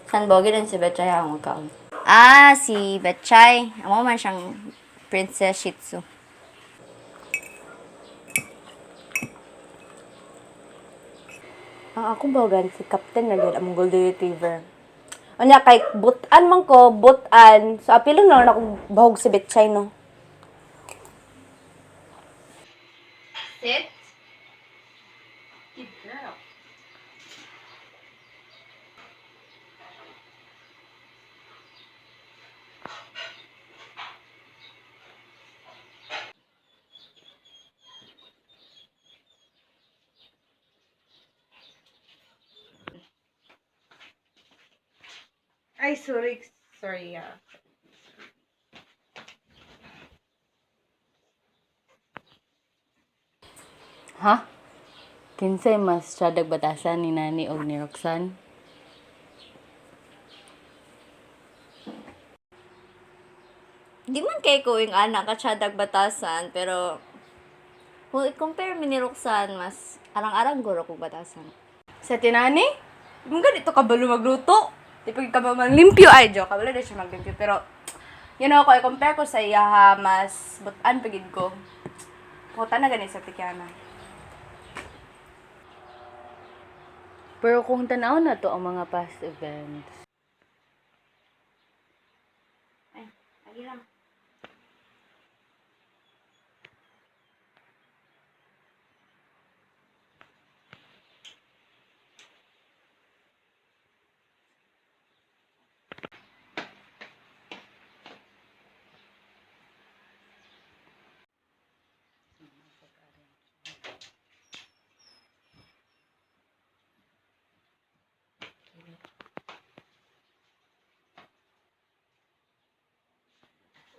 San bogi din si Betchay ang magkaon. Ah, si Betchay. Amo man siyang Princess Shih Tzu. Ang akong bawagan si Captain na gid among Golden Retriever. Anya kay butan man ko, butan. So apilon na akong bahog si Betchay no. Sit. Good girl. Ay, sorry. Sorry, Ha? Kinsay mas siyadag batasan ni Nani o ni Roxanne? Di man kay ko yung anak ka siyadag batasan, pero kung i-compare mi ni Roxanne, mas arang-arang guro kong batasan. Sa tinani? Mga ganito ka balo magluto? Di pag ka maglimpyo, ay joke, kabalo na siya maglimpyo, pero you know, kung i-compare ko sa iya ha, mas butan pagid ko. Puta na ganit sa Tikiana. Pero kung tanaw na to ang mga past events. Ay, lagi lang.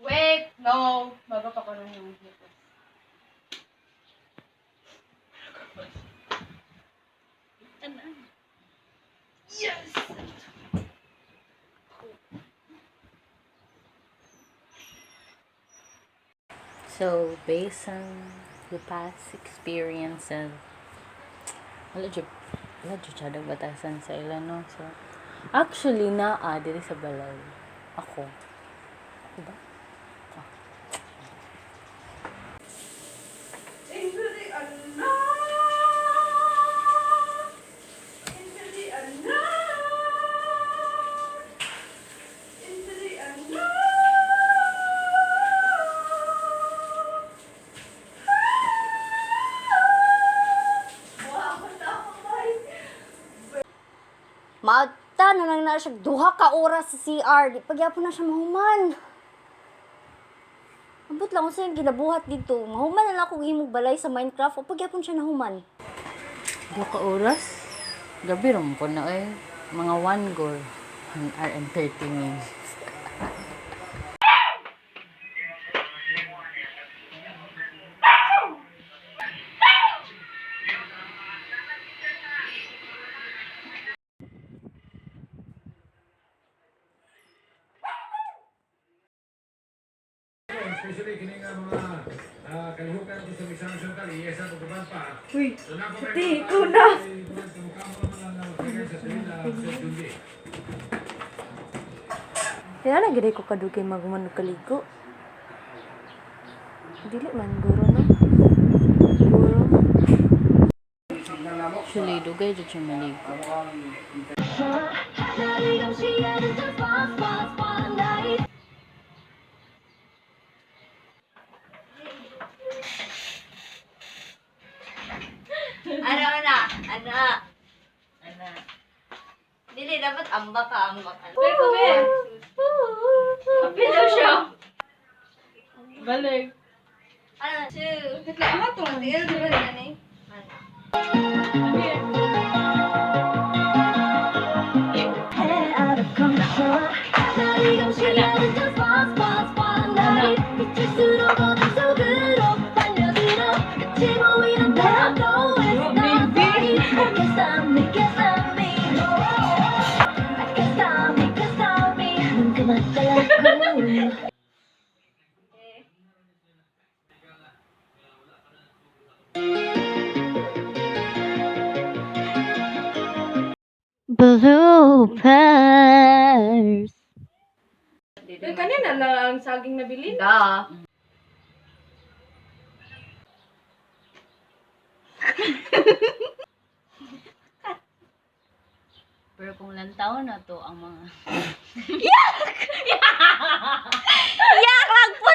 Wait! No! Bago pa ko lang yung dito. Yes! So, based on the past experiences, wala dyan siyadag batasan sa ilan, no? So, actually, diri sa Balay. Ako. Ako ba? Into the unknown! Into the unknown! Into the unknown! Maagta na lang na siya 2 ka oras sa CR. Di pagyapon na siya mahuman. Abot lang ko sa yung ginabuhat dito. Mahuman na lang akong imong balay sa Minecraft. O pagyapon siya nahuman. 2 ka oras? Gabi rin po na eh. Mga 1 goal. 1 hour and 30 minutes. Especially kini nga mga kalihukan ko sa misang sentral, iyesa ko kaban pa. Uy! Pati ko na! Kaya lang gano'y ko kadugay magumano kaligo. Dili man, guro no? Guro. Actually, dugay dyan siya maligo. Ana. Dili, dapat ambak ka. Come. Kapila siya. Balay. Ano, 2. Ito, ano to? Tigil, di ba yan eh? bloopers. Kanina na ang saging nabili. Da. Pero kung ilang taon na to ang mga... Yak lang po